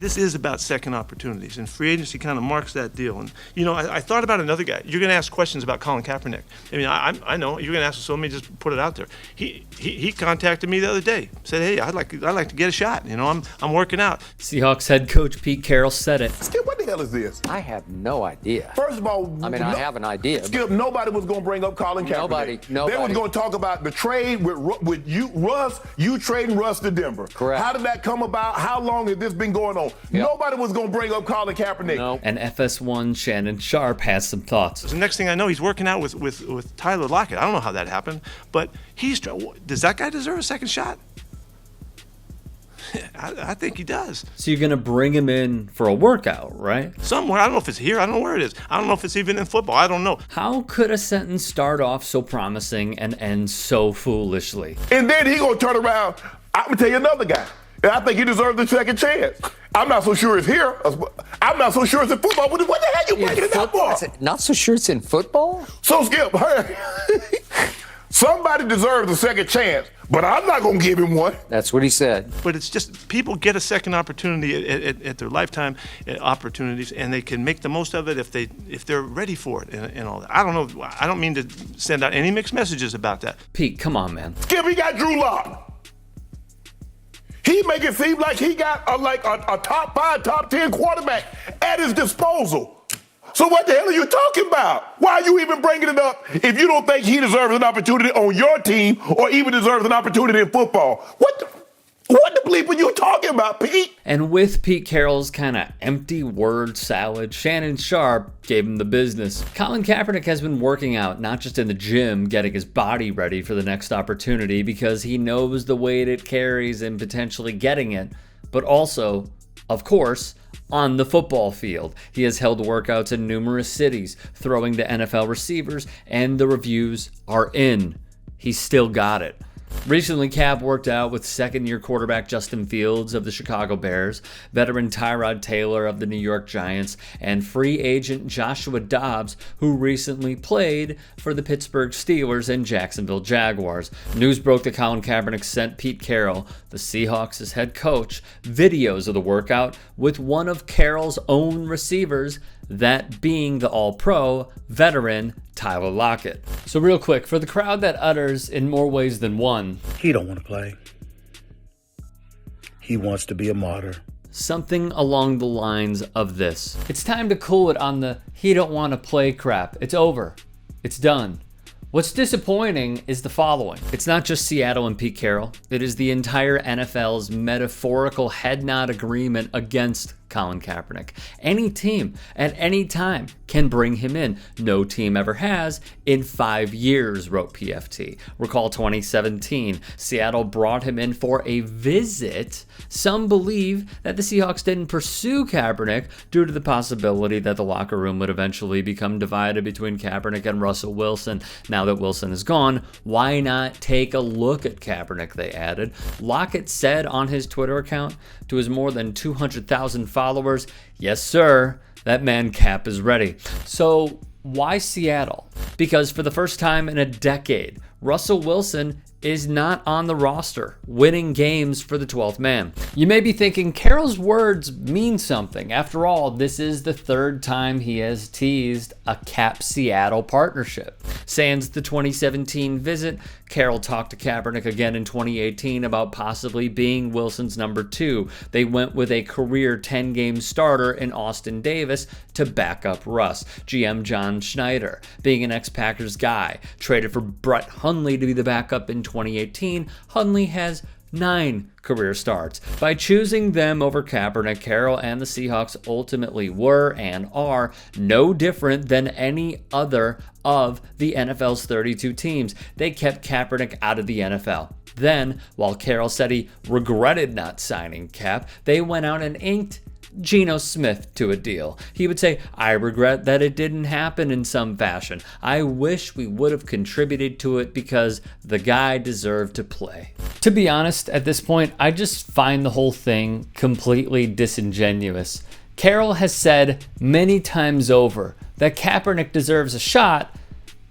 This is about second opportunities, and free agency kind of marks that deal. And, I thought about another guy. You're going to ask questions about Colin Kaepernick. I mean, I know you're going to ask, so let me just put it out there. He contacted me the other day, said, hey, I'd like to get a shot. I'm working out. Seahawks head coach Pete Carroll said it. Skip, what the hell is this? I have no idea. First of all, I have an idea. Skip, nobody was going to bring up Colin Kaepernick. Nobody. They were going to talk about the trade with you, Russ, you trading Russ to Denver. Correct. How did that come about? How long has this been going on? Yep. Nobody was going to bring up Colin Kaepernick. No. And FS1 Shannon Sharp has some thoughts. The next thing I know, he's working out with Tyler Lockett. I don't know how that happened, but does that guy deserve a second shot? I think he does. So you're going to bring him in for a workout, right? Somewhere. I don't know if it's here. I don't know where it is. I don't know if it's even in football. I don't know. How could a sentence start off so promising and end so foolishly? And then he going to turn around. I'm going to tell you another guy. And I think he deserves a second chance. I'm not so sure it's here. I'm not so sure it's in football. What the hell you bringing it up for? Not so sure it's in football? So, Skip, somebody deserves a second chance, but I'm not going to give him one. That's what he said. But it's just people get a second opportunity at their lifetime opportunities, and they can make the most of it if they're ready for it and all that. I don't know. I don't mean to send out any mixed messages about that. Pete, come on, man. Skip, he got Drew Lock. He make it seem like he got a top 5, top 10 quarterback at his disposal. So what the hell are you talking about? Why are you even bringing it up if you don't think he deserves an opportunity on your team or even deserves an opportunity in football? What the bleep are you talking about, Pete? And with Pete Carroll's kind of empty word salad, Shannon Sharp gave him the business. Colin Kaepernick has been working out, not just in the gym, getting his body ready for the next opportunity because he knows the weight it carries in potentially getting it, but also, of course, on the football field. He has held workouts in numerous cities, throwing to NFL receivers, and the reviews are in. He's still got it. Recently, Cap worked out with second-year quarterback Justin Fields of the Chicago Bears, veteran Tyrod Taylor of the New York Giants, and free agent Joshua Dobbs, who recently played for the Pittsburgh Steelers and Jacksonville Jaguars. News broke that Colin Kaepernick sent Pete Carroll, the Seahawks' head coach, videos of the workout with one of Carroll's own receivers, that being the All-Pro veteran Tyler Lockett. So real quick, for the crowd that utters in more ways than one, he don't want to play. He wants to be a martyr. Something along the lines of this. It's time to cool it on the he don't want to play crap. It's over. It's done. What's disappointing is the following. It's not just Seattle and Pete Carroll. It is the entire NFL's metaphorical head nod agreement against Colin Kaepernick. Any team at any time can bring him in. No team ever has in 5 years, wrote PFT. Recall 2017, Seattle brought him in for a visit. Some believe that the Seahawks didn't pursue Kaepernick due to the possibility that the locker room would eventually become divided between Kaepernick and Russell Wilson. Now that Wilson is gone, why not take a look at Kaepernick, they added. Lockett said on his Twitter account to his more than 200,000 followers, yes sir, that man Cap is ready. So why Seattle? Because for the first time in a decade, Russell Wilson is not on the roster, winning games for the 12th man. You may be thinking Carroll's words mean something. After all, this is the third time he has teased a Cap-Seattle partnership. Sans the 2017 visit, Carroll talked to Kaepernick again in 2018 about possibly being Wilson's number 2. They went with a career 10-game starter in Austin Davis to back up Russ. GM John Schneider, being an ex-Packers guy, traded for Brett Hundley to be the backup in 2018. Hundley has 9 career starts. By choosing them over Kaepernick, Carroll and the Seahawks ultimately were and are no different than any other of the NFL's 32 teams. They kept Kaepernick out of the NFL. Then, while Carroll said he regretted not signing Cap, they went out and inked Geno Smith to a deal. He would say, I regret that it didn't happen in some fashion. I wish we would have contributed to it because the guy deserved to play. To be honest, at this point, I just find the whole thing completely disingenuous. Carroll has said many times over that Kaepernick deserves a shot,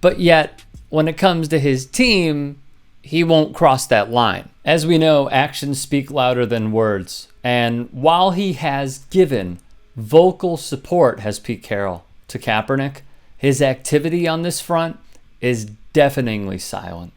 but yet when it comes to his team, he won't cross that line. As we know, actions speak louder than words. And while he has given vocal support, has Pete Carroll, to Kaepernick, his activity on this front is deafeningly silent.